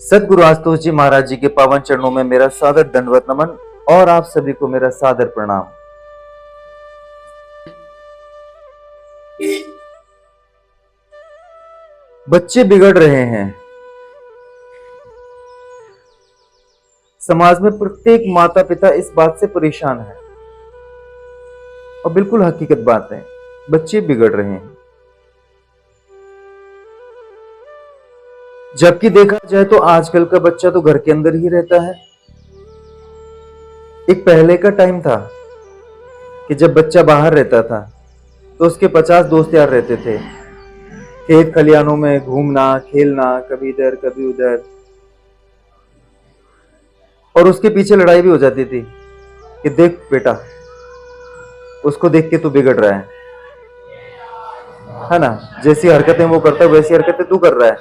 सदगुरु आशुतोष जी महाराज जी के पावन चरणों में मेरा सादर दंडवत नमन और आप सभी को मेरा सादर प्रणाम। बच्चे बिगड़ रहे हैं। समाज में प्रत्येक माता पिता इस बात से परेशान है और बिल्कुल हकीकत बात है, बच्चे बिगड़ रहे हैं। जबकि देखा जाए तो आजकल का बच्चा तो घर के अंदर ही रहता है। एक पहले का टाइम था कि जब बच्चा बाहर रहता था तो उसके 50 दोस्त यार रहते थे। खेत खलियानों में घूमना, खेलना, कभी इधर कभी उधर, और उसके पीछे लड़ाई भी हो जाती थी कि देख बेटा, उसको देख के तू बिगड़ रहा है ना, जैसी हरकतें वो करता है वैसी हरकतें तू कर रहा है।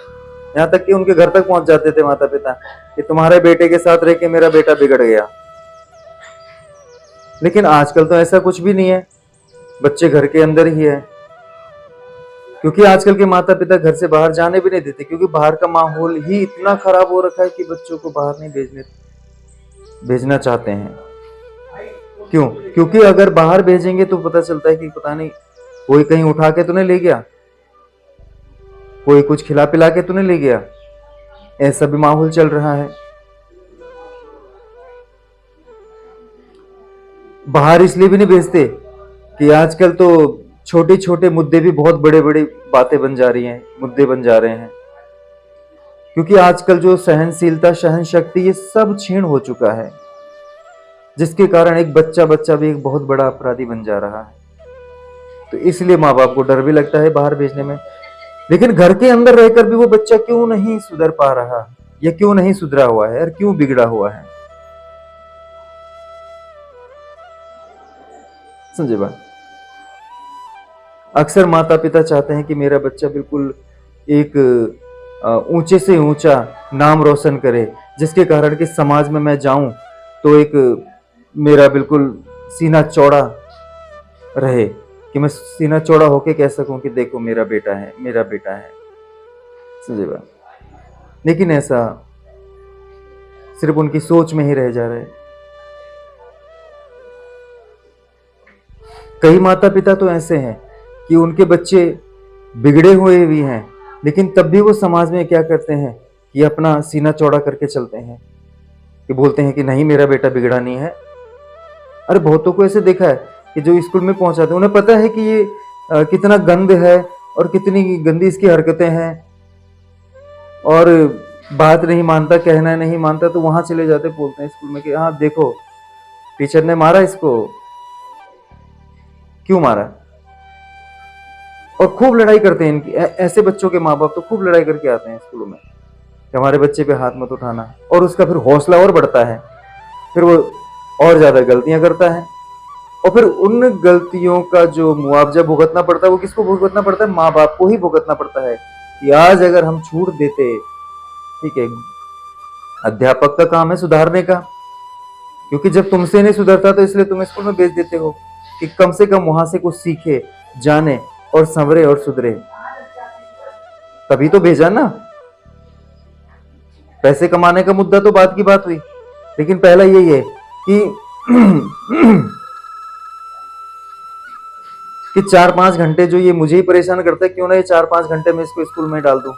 यहां तक कि उनके घर तक पहुंच जाते थे माता पिता कि तुम्हारे बेटे के साथ रह के मेरा बेटा बिगड़ गया। लेकिन आजकल तो ऐसा कुछ भी नहीं है, बच्चे घर के अंदर ही है। क्योंकि आजकल के माता पिता घर से बाहर जाने भी नहीं देते, क्योंकि बाहर का माहौल ही इतना खराब हो रखा है कि बच्चों को बाहर नहीं भेजना चाहते हैं। क्यों? क्योंकि अगर बाहर भेजेंगे तो पता चलता है कि पता नहीं कोई कहीं उठा के तो नहीं ले गया, कोई कुछ खिला पिला के तो नहीं ले गया, ऐसा भी माहौल चल रहा है। बाहर इसलिए भी नहीं भेजते कि आजकल तो छोटे छोटे मुद्दे भी बहुत बड़े बड़े बातें बन जा रही हैं, मुद्दे बन जा रहे हैं। क्योंकि आजकल जो सहनशीलता, सहन शक्ति, ये सब क्षीण हो चुका है, जिसके कारण एक बच्चा भी एक बहुत बड़ा अपराधी बन जा रहा है। तो इसलिए माँ बाप को डर भी लगता है बाहर भेजने में। लेकिन घर के अंदर रहकर भी वो बच्चा क्यों नहीं सुधर पा रहा, या क्यों नहीं सुधरा हुआ है और क्यों बिगड़ा हुआ है? समझे बात? अक्सर माता पिता चाहते हैं कि मेरा बच्चा बिल्कुल एक ऊंचे से ऊंचा नाम रोशन करे, जिसके कारण कि समाज में मैं जाऊं तो एक मेरा बिल्कुल सीना चौड़ा रहे, कि मैं सीना चौड़ा होके कह सकूं कि देखो मेरा बेटा है, मेरा बेटा है। समझे बात? लेकिन ऐसा सिर्फ उनकी सोच में ही रह जा रहा है। कई माता पिता तो ऐसे हैं कि उनके बच्चे बिगड़े हुए भी हैं, लेकिन तब भी वो समाज में क्या करते हैं कि अपना सीना चौड़ा करके चलते हैं, कि बोलते हैं कि नहीं मेरा बेटा बिगड़ा नहीं है। अरे बहुतों को ऐसे देखा है कि जो स्कूल में पहुंचाते हैं, उन्हें पता है कि ये कितना गंद है और कितनी गंदी इसकी हरकतें हैं, और बात नहीं मानता, कहना नहीं मानता, तो वहां चले जाते, बोलते हैं स्कूल में कि हाँ देखो टीचर ने मारा इसको, क्यों मारा, और खूब लड़ाई करते हैं इनकी। ऐसे बच्चों के माँ बाप तो खूब लड़ाई करके आते हैं स्कूलों में कि हमारे बच्चे पे हाथ मत उठाना, और उसका फिर हौसला और बढ़ता है, फिर वो और ज्यादा गलतियां करता है, और फिर उन गलतियों का जो मुआवजा भुगतना पड़ता है वो किसको भुगतना पड़ता है? माँ बाप को ही भुगतना पड़ता है। कि आज अगर हम छूट देते, ठीक है, अध्यापक का काम है सुधारने का, क्योंकि जब तुमसे नहीं सुधरता तो इसलिए तुम स्कूल में भेज देते हो कि कम से कम वहां से कुछ सीखे, जाने और संवरे और सुधरे, तभी तो भेजा ना। पैसे कमाने का मुद्दा तो बात की बात हुई, लेकिन पहला यही है कि 4-5 घंटे जो ये मुझे ही परेशान करता है, क्यों ना ये 4-5 घंटे में इसको स्कूल में डाल दूं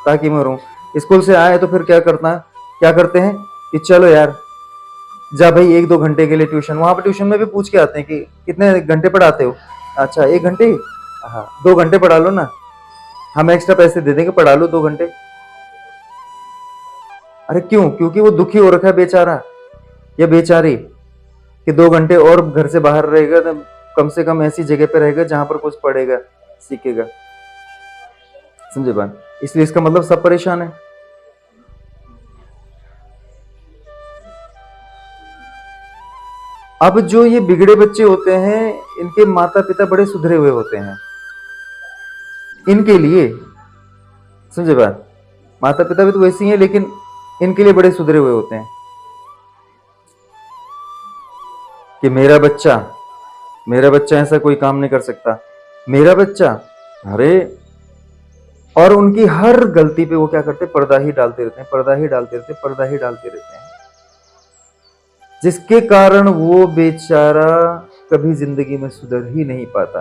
ताकि मैं रहूं। स्कूल से आए तो फिर क्या करते हैं कि चलो यार जा भाई 1-2 घंटे के लिए ट्यूशन। वहां पर ट्यूशन में भी पूछ के आते हैं कि कितने घंटे पढ़ाते हो? अच्छा 1 घंटे, हाँ 2 घंटे पढ़ा लो ना, हम एक्स्ट्रा पैसे दे देंगे, पढ़ा लो 2 घंटे। अरे क्यों? क्योंकि वो दुखी हो रखा है बेचारा या बेचारी कि 2 घंटे और घर से बाहर रहेगा तो कम से कम ऐसी जगह पे रहेगा जहां पर कुछ पढ़ेगा, सीखेगा। समझे बात? इसलिए इसका मतलब सब परेशान है। अब जो ये बिगड़े बच्चे होते हैं, इनके माता पिता बड़े सुधरे हुए होते हैं इनके लिए। समझे बात? माता पिता भी तो वैसे ही हैं, लेकिन इनके लिए बड़े सुधरे हुए होते हैं कि मेरा बच्चा ऐसा कोई काम नहीं कर सकता, मेरा बच्चा, अरे और उनकी हर गलती पे वो क्या करते हैं, पर्दा ही डालते रहते हैं, पर्दा ही डालते रहते हैं, पर्दा ही डालते रहते हैं, जिसके कारण वो बेचारा कभी जिंदगी में सुधर ही नहीं पाता।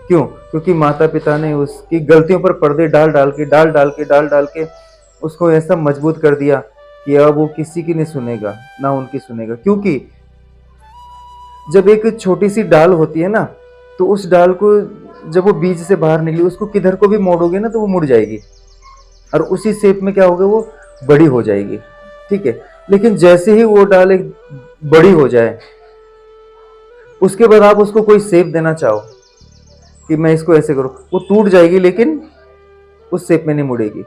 क्यों? क्योंकि माता पिता ने उसकी गलतियों पर पर्दे डाल डाल के उसको ऐसा मजबूत कर दिया कि अब वो किसी की नहीं सुनेगा, ना उनकी सुनेगा। क्योंकि जब एक छोटी सी डाल होती है ना, तो उस डाल को जब वो बीज से बाहर निकली, उसको किधर को भी मोड़ोगे ना तो वो मुड़ जाएगी, और उसी शेप में क्या होगा, वो बड़ी हो जाएगी। ठीक है, लेकिन जैसे ही वो डाल एक बड़ी हो जाए, उसके बाद आप उसको कोई शेप देना चाहो कि मैं इसको ऐसे करूं, वो टूट जाएगी, लेकिन उस शेप में नहीं मुड़ेगी।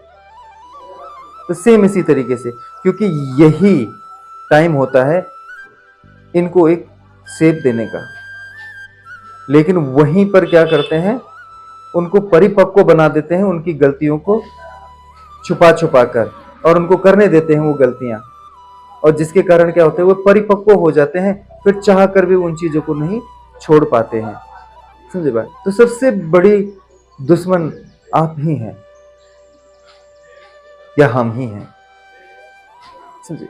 तो सेम इसी तरीके से, क्योंकि यही टाइम होता है इनको एक शेप देने का, लेकिन वहीं पर क्या करते हैं, उनको परिपक्व बना देते हैं, उनकी गलतियों को छुपा छुपा कर, और उनको करने देते हैं वो गलतियां, और जिसके कारण क्या होता है, वो परिपक्व हो जाते हैं, फिर चाह कर भी उन चीजों को नहीं छोड़ पाते हैं। समझे बात? तो सबसे बड़ी दुश्मन आप ही हैं या हम ही हैं। समझे?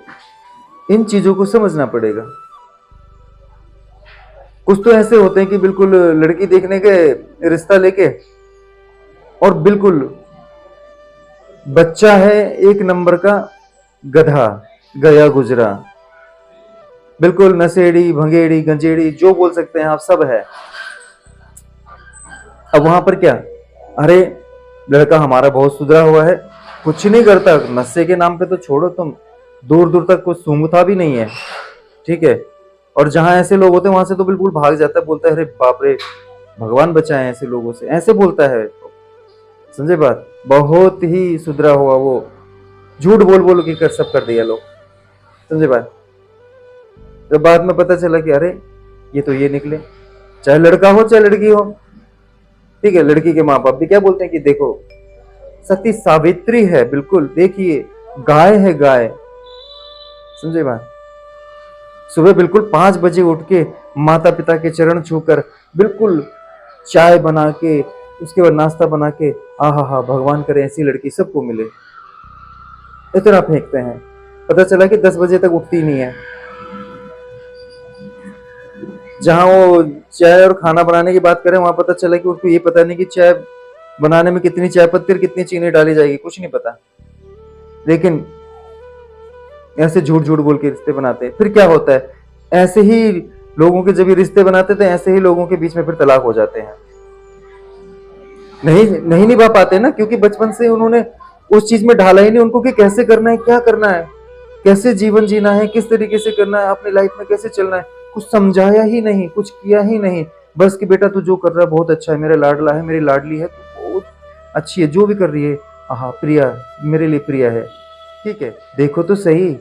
इन चीजों को समझना पड़ेगा। कुछ तो ऐसे होते हैं कि बिल्कुल लड़की देखने के रिश्ता लेके, और बिल्कुल बच्चा है एक नंबर का गधा, गया गुजरा, बिल्कुल नशेड़ी, भंगेड़ी, गंजेड़ी, जो बोल सकते हैं आप, सब है। अब वहां पर क्या, अरे लड़का हमारा बहुत सुधरा हुआ है, कुछ नहीं करता, नशे के नाम पे तो छोड़ो तुम, दूर दूर तक कुछ सूंघता भी नहीं है। ठीक है, और जहां ऐसे लोग होते हैं वहां से तो बिल्कुल भाग जाता है, बोलता है अरे बाप रे, भगवान बचाए ऐसे लोगों से, ऐसे बोलता है। समझे बात? बहुत ही सुधरा हुआ वो, झूठ बोल बोल के कर सब कर दिया लोग। समझे बात? जब बाद में पता चला कि अरे ये तो ये निकले, चाहे लड़का हो चाहे लड़की हो। ठीक है, लड़की के माँ बाप भी क्या बोलते हैं कि देखो सती सावित्री है, बिल्कुल देखिए गाय है, गाय। समझे बात? सुबह बिल्कुल 5 बजे उठ के माता पिता के चरण छूकर, बिल्कुल चाय बना के, उसके बाद नाश्ता बना के, आहा हा, भगवान करे ऐसी लड़की सबको मिले, इतना फेंकते हैं। पता चला कि 10 बजे तक उठती नहीं है। जहां वो चाय और खाना बनाने की बात करें, वहां पता चला कि उसको ये पता नहीं कि चाय बनाने में कितनी चाय पत्ती और कितनी चीनी डाली जाएगी, कुछ नहीं पता। लेकिन ऐसे झूठ झूठ बोल के रिश्ते बनाते हैं। फिर क्या होता है, ऐसे ही लोगों के जब ये रिश्ते बनाते थे, ऐसे ही लोगों के बीच में फिर तलाक हो जाते हैं। नहीं निभा पाते ना, क्योंकि बचपन से उन्होंने उस चीज में ढाला ही नहीं उनको कि कैसे करना है, क्या करना है, कैसे जीवन जीना है, किस तरीके से करना है, अपनी लाइफ में कैसे चलना है, कुछ समझाया ही नहीं, कुछ किया ही नहीं। बस कि बेटा तू जो कर रहा है बहुत अच्छा है, मेरा लाडला है, मेरी लाडली है, तू बहुत अच्छी है, जो भी कर रही है, हाँ प्रिया, मेरे लिए प्रिया है। ठीक है, देखो तो सही।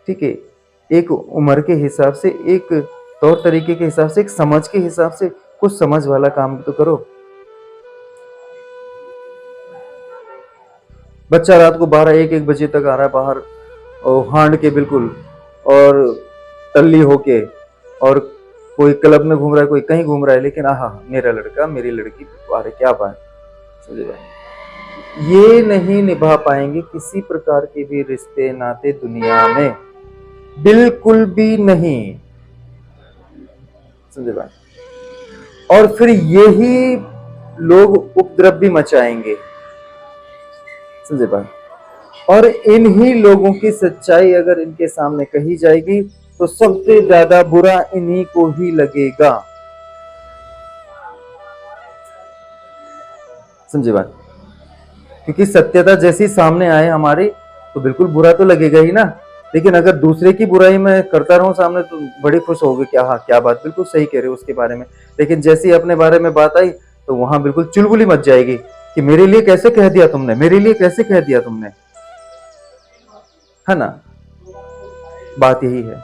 ठीक है, एक उम्र के हिसाब से, एक तौर तरीके के हिसाब से, एक समझ के हिसाब से कुछ समझ वाला काम तो करो। बच्चा रात को 12-1 बजे तक आ रहा है बाहर, और हांड के बिल्कुल, और टल्ली होके, और कोई क्लब में घूम रहा है, कोई कहीं घूम रहा है, लेकिन आहा मेरा लड़का मेरी लड़की, अरे क्या बात। समझे? ये नहीं निभा पाएंगे किसी प्रकार के भी रिश्ते नाते दुनिया में, बिल्कुल भी नहीं। समझे बात? और फिर यही लोग उपद्रव भी मचाएंगे। समझे बात? और इन्हीं लोगों की सच्चाई अगर इनके सामने कही जाएगी तो सबसे ज्यादा बुरा इन्हीं को ही लगेगा। समझे बात? क्योंकि सत्यता जैसी सामने आए हमारी, तो बिल्कुल बुरा तो लगेगा ही ना। लेकिन अगर दूसरे की बुराई मैं करता रहूं सामने, तो बड़ी खुश होगी कि हाँ क्या बात, बिल्कुल सही कह रहे हो उसके बारे में। लेकिन जैसे ही अपने बारे में बात आई, तो वहां बिल्कुल चुलबुली मच जाएगी कि मेरे लिए कैसे कह दिया तुमने, मेरे लिए कैसे कह दिया तुमने, है ना? बात यही है।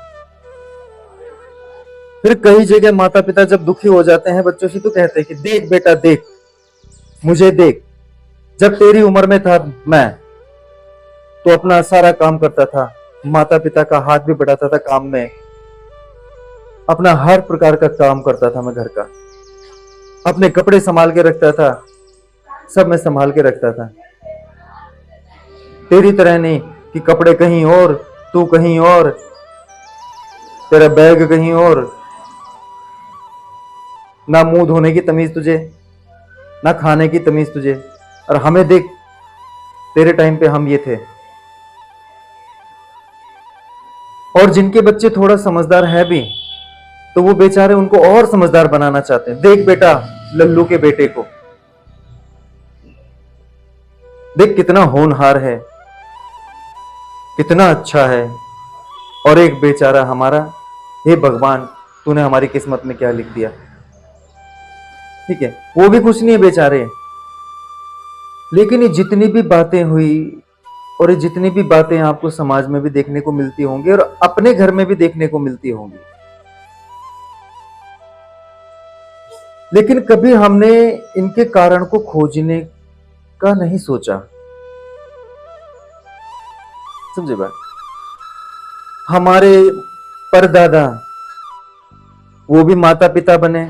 फिर कई जगह माता पिता जब दुखी हो जाते हैं बच्चों से, तो कहते हैं कि देख बेटा देख, मुझे देख, जब तेरी उम्र में था मैं तो अपना सारा काम करता था, माता पिता का हाथ भी बढ़ाता था काम में, अपना हर प्रकार का काम करता था मैं घर का, अपने कपड़े संभाल के रखता था, सब मैं संभाल के रखता था। तेरी तरह नहीं कि कपड़े कहीं और, तू कहीं और, तेरा बैग कहीं और, ना मुंह धोने की तमीज तुझे, ना खाने की तमीज तुझे। और हमें देख, तेरे टाइम पे हम ये थे। और जिनके बच्चे थोड़ा समझदार है भी, तो वो बेचारे उनको और समझदार बनाना चाहते हैं। देख बेटा, लल्लू के बेटे को देख, कितना होनहार है, कितना अच्छा है। और एक बेचारा हमारा, हे भगवान, तूने हमारी किस्मत में क्या लिख दिया। ठीक है, वो भी कुछ नहीं है बेचारे। लेकिन ये जितनी भी बातें हुई, और ये जितनी भी बातें आपको समाज में भी देखने को मिलती होंगी और अपने घर में भी देखने को मिलती होंगी, लेकिन कभी हमने इनके कारण को खोजने का नहीं सोचा। समझे बात? हमारे परदादा, वो भी माता पिता बने,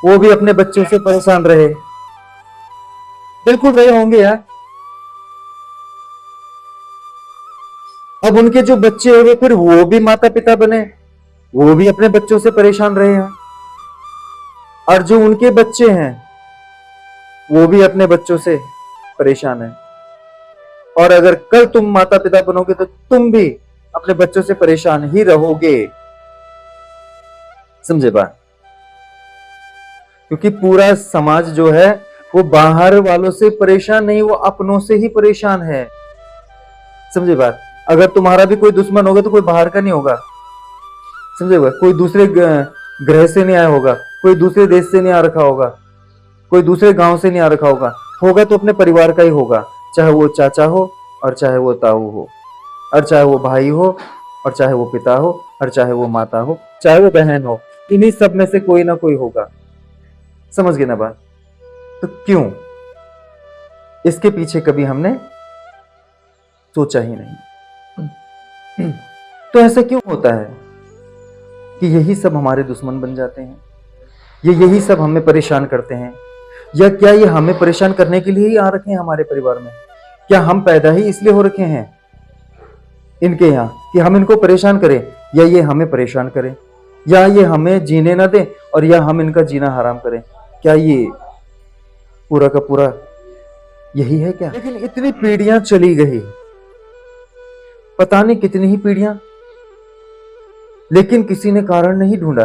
वो भी अपने बच्चों से परेशान रहे। बिल्कुल रहे होंगे यार। अब उनके जो बच्चे हुए, फिर वो भी माता पिता बने, वो भी अपने बच्चों से परेशान रहे हैं। और जो उनके बच्चे हैं, वो भी अपने बच्चों से परेशान है। और अगर कल तुम माता पिता बनोगे तो तुम भी अपने बच्चों से परेशान ही रहोगे। समझे बात? क्योंकि पूरा समाज जो है वो बाहर वालों से परेशान नहीं, वो अपनों से ही परेशान है। समझे बात? अगर तुम्हारा भी कोई दुश्मन होगा तो कोई बाहर का नहीं होगा। समझे बात? कोई दूसरे ग्रह से नहीं आया होगा, कोई दूसरे देश से नहीं आ रखा होगा, कोई दूसरे गांव से नहीं आ रखा होगा। होगा तो अपने परिवार का ही होगा, चाहे वो चाचा हो और चाहे वो ताऊ हो, और चाहे वो भाई हो और चाहे वो पिता हो, और चाहे वो माता हो, चाहे वो बहन हो। इन्हीं सब में से कोई ना कोई होगा। समझ गए ना बात? तो क्यों इसके पीछे कभी हमने सोचा ही नहीं। तो ऐसा क्यों होता है कि यही सब हमारे दुश्मन बन जाते हैं, यही सब हमें परेशान करते हैं? या क्या ये हमें परेशान करने के लिए ही आ रखे हैं हमारे परिवार में? क्या हम पैदा ही इसलिए हो रखे हैं इनके यहाँ कि हम इनको परेशान करें, या ये हमें परेशान करें, या ये हमें जीने ना दें और या हम इनका जीना हराम करें? क्या ये पूरा का पूरा यही है क्या? लेकिन इतनी पीढ़ियां चली गई, पता नहीं कितनी ही पीढ़ियां, लेकिन किसी ने कारण नहीं ढूंढा।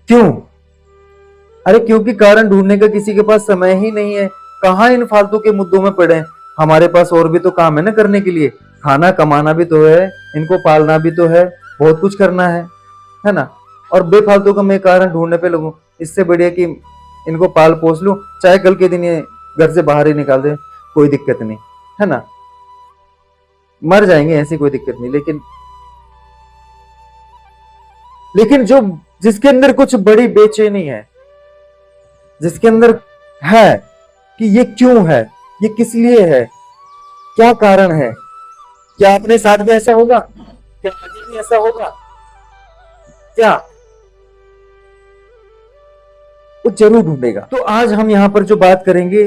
क्यों? अरे क्योंकि कारण ढूंढने का किसी के पास समय ही नहीं है। कहां इन फालतू के मुद्दों में पड़े हैं? हमारे पास और भी तो काम है ना करने के लिए। खाना कमाना भी तो है, इनको पालना भी तो है, बहुत कुछ करना है ना? और बेफालतू का मैं कारण ढूंढने पे लगूं, इससे बढ़िया कि इनको पाल पोस लूं, चाहे कल के दिन ये घर से बाहर ही निकाल दे, कोई दिक्कत नहीं, है ना? मर जाएंगे, ऐसी कोई दिक्कत नहीं। लेकिन जो जिसके अंदर कुछ बड़ी बेचैनी है, जिसके अंदर है कि ये क्यों है, ये किस लिए है, क्या कारण है, क्या अपने साथ भी ऐसा होगा, क्या आगे भी ऐसा होगा, क्या, वो जरूर ढूंढेगा। तो आज हम यहां पर जो बात करेंगे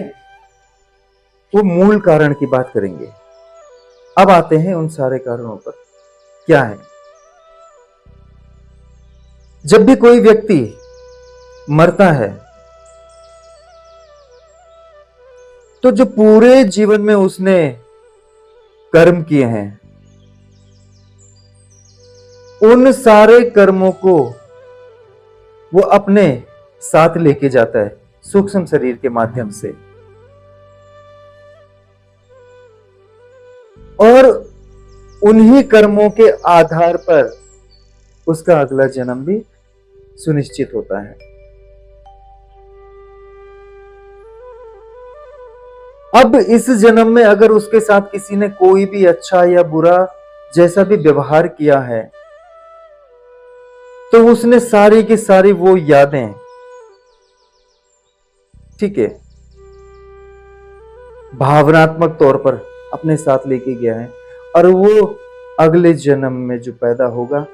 वो मूल कारण की बात करेंगे। अब आते हैं उन सारे कारणों पर। क्या है? जब भी कोई व्यक्ति मरता है तो जो पूरे जीवन में उसने कर्म किए हैं, उन सारे कर्मों को वो अपने साथ लेके जाता है सूक्ष्म शरीर के माध्यम से, और उन्हीं कर्मों के आधार पर उसका अगला जन्म भी सुनिश्चित होता है। अब इस जन्म में अगर उसके साथ किसी ने कोई भी अच्छा या बुरा जैसा भी व्यवहार किया है, तो उसने सारी की सारी वो यादें, ठीक है, भावनात्मक तौर पर अपने साथ लेके गया है, और वो अगले जन्म में जो पैदा होगा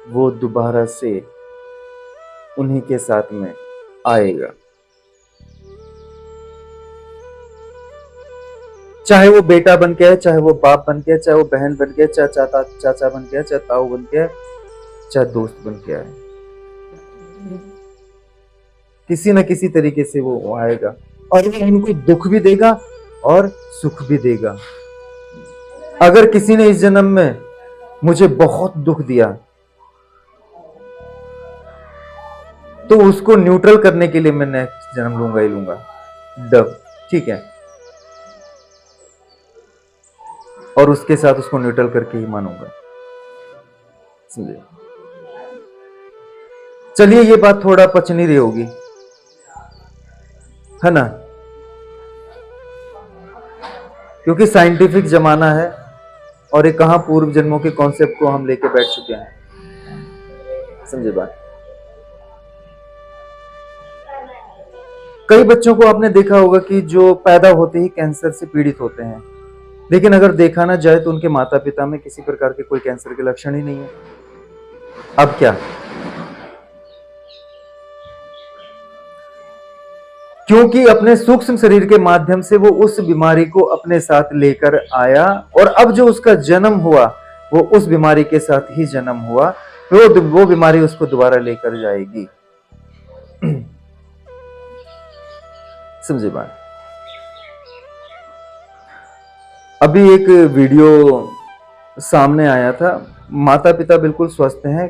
वो दोबारा से उन्हीं के साथ में आएगा। चाहे वो बेटा बन के है, चाहे वो बाप बन के है, चाहे वो बहन बन के है, चाहे चाचा चाचा बन के है, चाहे ताऊ बन के है, चाहे दोस्त बन के है, किसी न किसी तरीके से वो आएगा और वो उनको दुख भी देगा और सुख भी देगा। अगर किसी ने इस जन्म में मुझे बहुत दुख दिया तो उसको न्यूट्रल करने के लिए मैं नेक्स्ट जन्म लूंगा ही लूंगा, डब, ठीक है, और उसके साथ उसको न्यूट्रल करके ही मानूंगा, समझे। चलिए ये बात थोड़ा पच नहीं रही होगी, है ना, क्योंकि साइंटिफिक जमाना है और ये कहां पूर्व जन्मों के कॉन्सेप्ट को हम लेके बैठ चुके हैं, समझे बात। कई बच्चों को आपने देखा होगा कि जो पैदा होते ही कैंसर से पीड़ित होते हैं, लेकिन अगर देखा ना जाए तो उनके माता पिता में किसी प्रकार के कोई कैंसर के लक्षण ही नहीं है। अब क्या, क्योंकि अपने सूक्ष्म शरीर के माध्यम से वो उस बीमारी को अपने साथ लेकर आया और अब जो उसका जन्म हुआ वो उस बीमारी के साथ ही जन्म हुआ, वो बीमारी उसको दोबारा लेकर जाएगी। समझे बात। अभी एक वीडियो सामने आया था, माता पिता बिल्कुल स्वस्थ हैं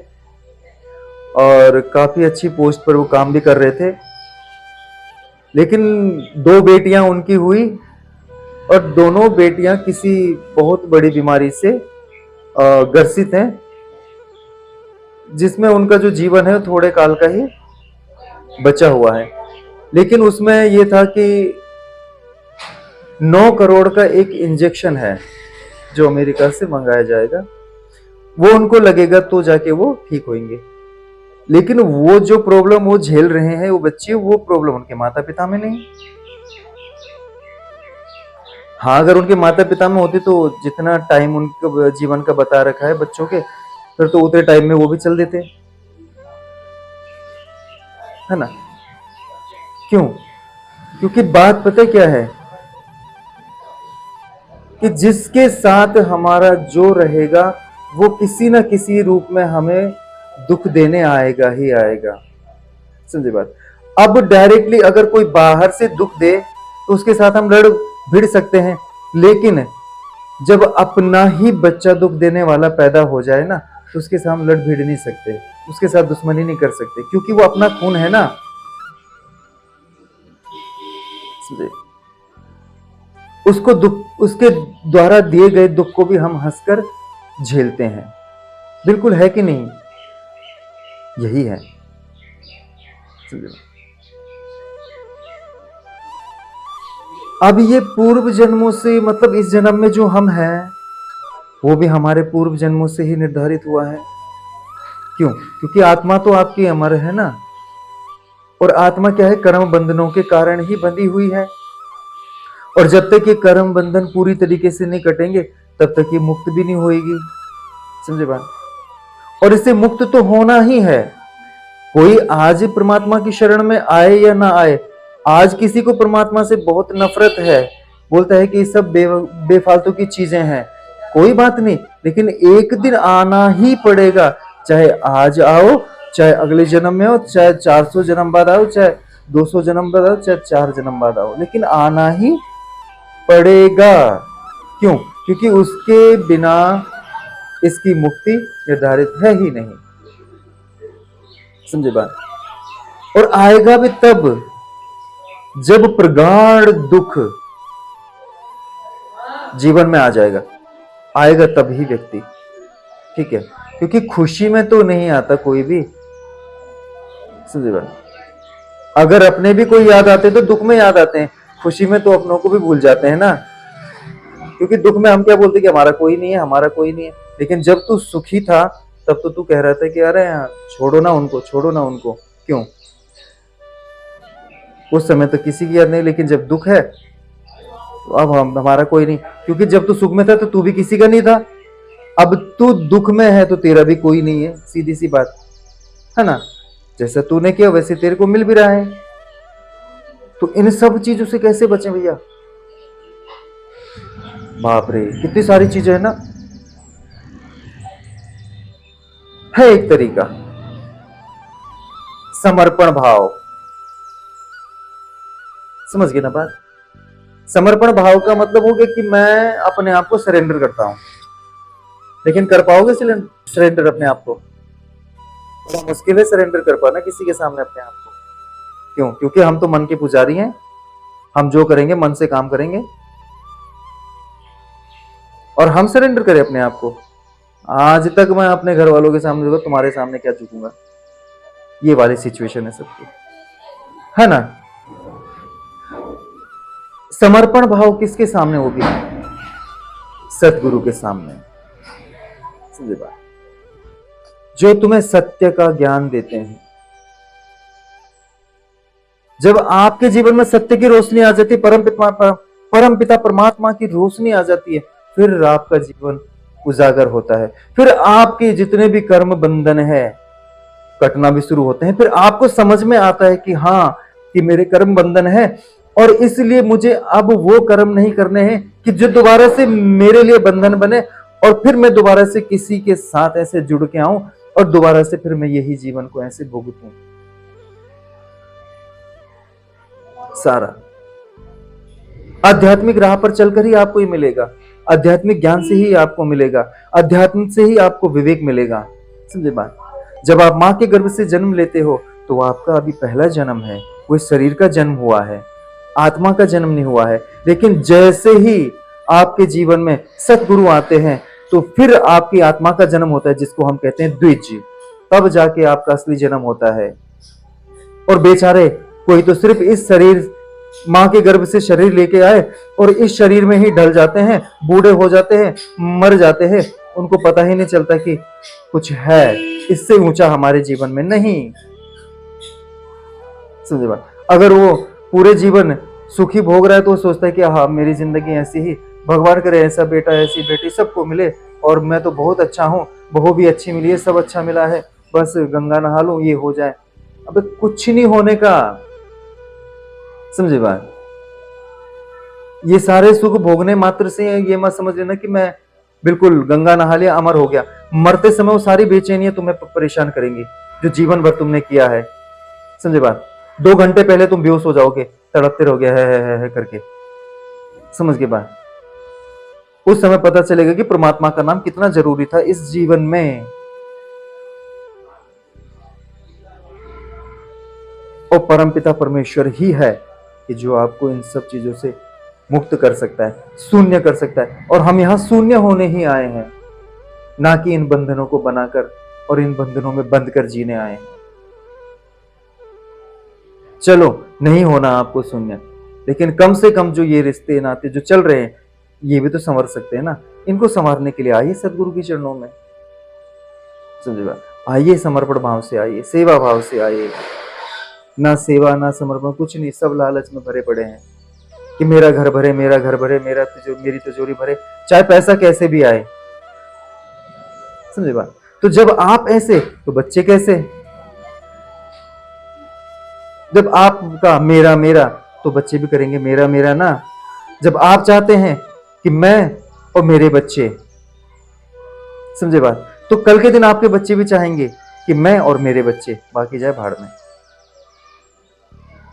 और काफी अच्छी पोस्ट पर वो काम भी कर रहे थे, लेकिन दो बेटियां उनकी हुई और दोनों बेटियां किसी बहुत बड़ी बीमारी से ग्रसित हैं, जिसमें उनका जो जीवन है थोड़े काल का ही बचा हुआ है। लेकिन उसमें यह था कि 9 करोड़ का एक इंजेक्शन है जो अमेरिका से मंगाया जाएगा, वो उनको लगेगा तो जाके वो ठीक होंगे। लेकिन वो जो प्रॉब्लम वो झेल रहे हैं वो बच्चे, वो प्रॉब्लम उनके माता पिता में नहीं। हाँ, अगर उनके माता पिता में होती तो जितना टाइम उनके जीवन का बता रखा है बच्चों के, फिर तो उतने टाइम में वो भी चल देते, है ना। क्यों? क्योंकि बात पता क्या है कि जिसके साथ हमारा जो रहेगा वो किसी ना किसी रूप में हमें दुख देने आएगा ही आएगा, समझे बात। अब डायरेक्टली अगर कोई बाहर से दुख दे तो उसके साथ हम लड़ भिड़ सकते हैं, लेकिन जब अपना ही बच्चा दुख देने वाला पैदा हो जाए ना तो उसके साथ हम लड़ भिड़ नहीं सकते, उसके साथ दुश्मनी नहीं कर सकते, क्योंकि वो अपना खून है ना, समझे। उसको दुख, उसके द्वारा दिए गए दुख को भी हम हंसकर झेलते हैं, बिल्कुल है कि नहीं, यही है। अब ये पूर्व जन्मों से, मतलब इस जन्म में जो हम हैं वो भी हमारे पूर्व जन्मों से ही निर्धारित हुआ है। क्यों? क्योंकि आत्मा तो आपकी अमर है ना, और आत्मा क्या है, कर्म बंधनों के कारण ही बंधी हुई है, और जब तक ये कर्म बंधन पूरी तरीके से नहीं कटेंगे तब तक ये मुक्त भी नहीं होगी, समझे बात। और इससे मुक्त तो होना ही है। कोई आज परमात्मा की शरण में आए या ना आए, आज किसी को परमात्मा से बहुत नफरत है, बोलता है कि ये सब बेफालतू की चीजें हैं, कोई बात नहीं, लेकिन एक दिन आना ही पड़ेगा, चाहे आज आओ, चाहे अगले जन्म में हो, चाहे 400 जन्म बाद आओ, चाहे 200 जन्म बाद आओ, चाहे 4 जन्म बाद आओ, लेकिन आना ही पड़ेगा। क्यों? क्योंकि उसके बिना इसकी मुक्ति निर्धारित है ही नहीं, समझे बात। और आएगा भी तब जब प्रगाढ़ दुख जीवन में आ जाएगा, आएगा तब ही व्यक्ति, ठीक है, क्योंकि खुशी में तो नहीं आता कोई भी, समझे बात। अगर अपने भी कोई याद आते तो दुख में याद आते हैं, खुशी में तो अपनों को भी भूल जाते हैं ना, क्योंकि दुख में हम क्या बोलते कि हमारा कोई नहीं है, हमारा कोई नहीं है। लेकिन जब तू सुखी था तब तो तू कह रहा था कि अरे छोड़ो ना उनको, छोड़ो ना उनको। क्यों? उस समय तो किसी की याद नहीं, लेकिन जब दुख है तो अब हमारा कोई नहीं, क्योंकि जब तू सुख में था तो तू भी किसी का नहीं था, अब तू दुख में है तो तेरा भी कोई नहीं है, सीधी सी बात है ना। जैसा तूने किया वैसे तेरे को मिल भी रहा है, तो इन सब चीजों से कैसे बचें भैया? बाप रे, कितनी सारी चीजें है ना। है एक तरीका, समर्पण भाव। समझ गए ना बात। समर्पण भाव का मतलब हो गया कि मैं अपने आप को सरेंडर करता हूं। लेकिन कर पाओगे सरेंडर अपने आप को? बड़ा मुश्किल है सरेंडर कर पाना किसी के सामने अपने आप को। क्यों? क्योंकि हम तो मन के पुजारी हैं। हम जो करेंगे मन से काम करेंगे, और हम सरेंडर करें अपने आप को। आज तक मैं अपने घर वालों के सामने देखो, तुम्हारे सामने क्या झुकूंगा, ये वाली सिचुएशन है सबकी, है ना। समर्पण भाव किसके सामने होगी? सतगुरु के सामने। समझे बात? जो तुम्हें सत्य का ज्ञान देते हैं। जब आपके जीवन में सत्य की रोशनी आ जाती है, परम पिता परमात्मा की रोशनी आ जाती है, फिर आपका जीवन उजागर होता है। फिर आपके जितने भी कर्म बंधन है कटना भी शुरू होते हैं। फिर आपको समझ में आता है कि हाँ, कि मेरे कर्म बंधन है, और इसलिए मुझे अब वो कर्म नहीं करने हैं कि जो दोबारा से मेरे लिए बंधन बने, और फिर मैं दोबारा से किसी के साथ ऐसे जुड़ के आऊं, और दोबारा से फिर मैं यही जीवन को ऐसे भुगतूं। सारा आध्यात्मिक राह पर चलकर ही आपको ये मिलेगा। आध्यात्मिक ज्ञान से ही आपको मिलेगा। अध्यात्म से ही आपको विवेक मिलेगा। समझे बात? जब आप मां के गर्भ से जन्म लेते हो तो आपका अभी पहला जन्म है, वो शरीर का जन्म हुआ है, आत्मा का जन्म नहीं हुआ है। लेकिन जैसे ही आपके जीवन में सतगुरु आते हैं तो फिर आपकी आत्मा का जन्म होता है, जिसको हम कहते हैं द्विज। तब जाके आपका असली जन्म होता है। और बेचारे कोई तो सिर्फ इस शरीर, मां के गर्भ से शरीर लेके आए और इस शरीर में ही ढल जाते हैं, बूढ़े हो जाते हैं, मर जाते हैं। उनको पता ही नहीं चलता कि कुछ है इससे ऊंचा हमारे जीवन में नहीं। समझे बात? अगर वो पूरे जीवन सुखी भोग रहा है तो वो सोचता है कि हाँ, मेरी जिंदगी ऐसी ही, भगवान करे ऐसा बेटा ऐसी बेटी सबको मिले, और मैं तो बहुत अच्छा हूँ, बहू भी अच्छी मिली है, सब अच्छा मिला है, बस गंगा नहा लूं ये हो जाए। अबे कुछ नहीं होने का। समझे बात? ये सारे सुख भोगने मात्र से है। ये मत समझ लेना कि मैं बिल्कुल गंगा नहा लिया अमर हो गया। मरते समय वो सारी बेचैनियां तुम्हें परेशान करेंगी जो जीवन भर तुमने किया है। समझे बात? 2 घंटे पहले तुम बेहोश हो जाओगे, तड़पते रहोगे है करके। समझ के बात? उस समय पता चलेगा कि परमात्मा का नाम कितना जरूरी था इस जीवन में। और परमपिता परमेश्वर ही है कि जो आपको इन सब चीजों से मुक्त कर सकता है, शून्य कर सकता है। और हम यहां शून्य होने ही आए हैं, ना कि इन बंधनों को बनाकर और इन बंधनों में बंद कर जीने आए हैं। चलो नहीं होना आपको शून्य, लेकिन कम से कम जो ये रिश्ते नाते जो चल रहे हैं ये भी तो संवर सकते हैं ना। इनको संवारने के लिए आइए सदगुरु के चरणों में। समझे? आइए समर्पण भाव से आइए, सेवा भाव से आइए। ना सेवा ना समर्पण कुछ नहीं, सब लालच में भरे पड़े हैं कि मेरा घर भरे, मेरा घर भरे, मेरी तिजोरी भरे, चाहे पैसा कैसे भी आए। समझे बात? तो जब आप ऐसे तो बच्चे कैसे? जब आपका मेरा मेरा तो बच्चे भी करेंगे मेरा मेरा ना। जब आप चाहते हैं कि मैं और मेरे बच्चे, समझे बात, तो कल के दिन आपके बच्चे भी चाहेंगे कि मैं और मेरे बच्चे, बाकी जाए भाड़ में।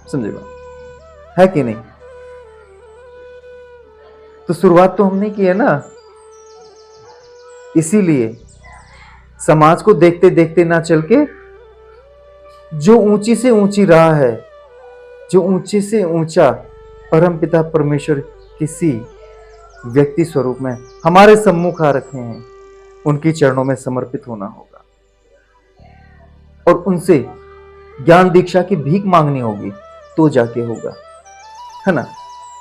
समझे बात? है कि नहीं? तो शुरुआत तो हमने की है ना। इसीलिए समाज को देखते देखते ना चल के जो ऊंची से ऊंची राह है, जो ऊंचे से ऊंचा परमपिता परमेश्वर किसी व्यक्ति स्वरूप में हमारे सम्मुख आ रखे हैं, उनकी चरणों में समर्पित होना होगा और उनसे ज्ञान दीक्षा की भीख मांगनी होगी, तो जाके होगा, है ना।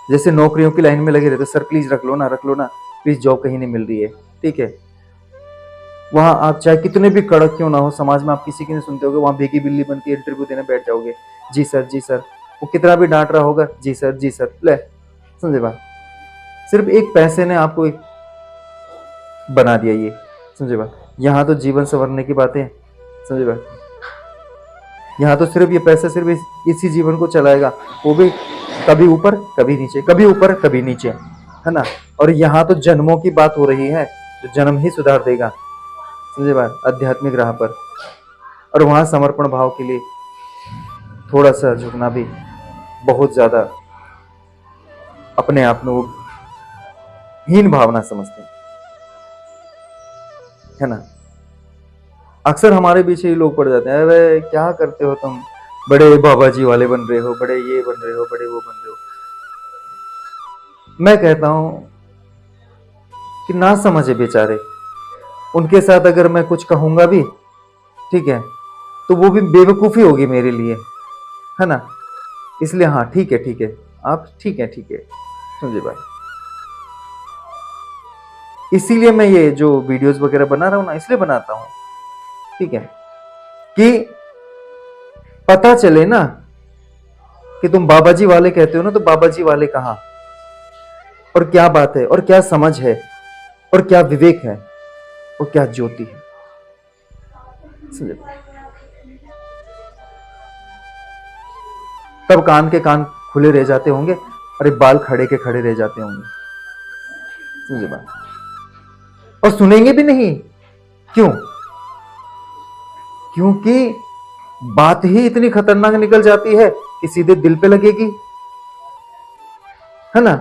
जैसे नौकरियों की लाइन में लगे रहते, सर प्लीज रख लो ना प्लीज, जॉब कहीं नहीं मिल रही है, ठीक है। वहां आप चाहे कितने भी कड़क क्यों ना हो, समाज में आप किसी की नहीं सुनते होगे, वहां भीगी बिल्ली बन के इंटरव्यू देने बैठ जाओगे, जी सर। वो कितना भी डांट रहा होगा, जी सर, ले। समझे बात? सिर्फ एक पैसे ने आपको बना दिया ये। समझे बात? यहाँ तो जीवन संवरने की बातें। समझे बात? यहाँ तो सिर्फ ये पैसा सिर्फ इसी जीवन को चलाएगा, वो भी कभी ऊपर कभी नीचे, कभी ऊपर कभी नीचे। है ना। और यहाँ तो जन्मों की बात हो रही है, जो जन्म ही सुधार देगा, समझे बात, आध्यात्मिक राह पर। और वहां समर्पण भाव के लिए थोड़ा सा झुकना भी बहुत ज्यादा अपने आप में वो हीन भावना समझते हैं, है ना। अक्सर हमारे पीछे ही लोग पड़ जाते हैं, अरे क्या करते हो तुम, बड़े बाबा जी वाले बन रहे हो, बड़े ये बन रहे हो, बड़े वो बन रहे हो। मैं कहता हूं कि ना समझे बेचारे, उनके साथ अगर मैं कुछ कहूंगा भी, ठीक है, तो वो भी बेवकूफी होगी मेरे लिए, है ना। इसलिए हाँ, ठीक है ठीक है, आप ठीक है ठीक है, समझे भाई। इसीलिए मैं ये जो वीडियोस वगैरह बना रहा हूं ना, इसलिए बनाता हूं, ठीक है, कि पता चले ना कि तुम बाबा जी वाले कहते हो ना, तो बाबा जी वाले कहां, और क्या बात है, और क्या समझ है, और क्या विवेक है, और क्या ज्योति है, समझे। तब कान के कान खुले रह जाते होंगे, अरे बाल खड़े के खड़े रह जाते होंगे, समझे बात। और सुनेंगे भी नहीं, क्यों? क्योंकि बात ही इतनी खतरनाक निकल जाती है कि सीधे दिल पे लगेगी, है ना।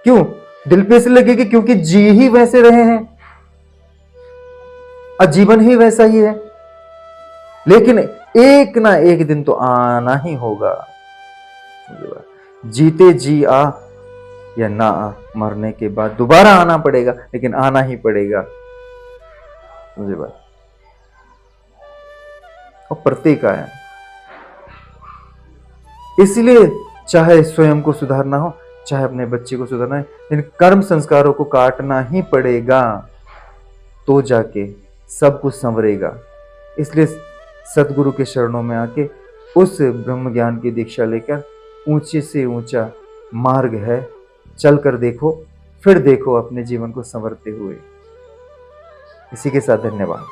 क्यों दिल पे से लगेगी? क्योंकि जी ही वैसे रहे हैं, आजीवन ही वैसा ही है। लेकिन एक ना एक दिन तो आना ही होगा, जीते जी आ या ना आ, मरने के बाद दोबारा आना पड़ेगा, लेकिन आना ही पड़ेगा, मुझे बात। और प्रत्येक आया, इसलिए चाहे स्वयं को सुधारना हो, चाहे अपने बच्चे को सुधारना है, इन कर्म संस्कारों को काटना ही पड़ेगा, तो जाके सब कुछ संवरेगा। इसलिए सदगुरु के शरणों में आके उस ब्रह्म ज्ञान की दीक्षा लेकर ऊंचे से ऊंचा मार्ग है, चल कर देखो, फिर देखो अपने जीवन को संवरते हुए। इसी के साथ धन्यवाद।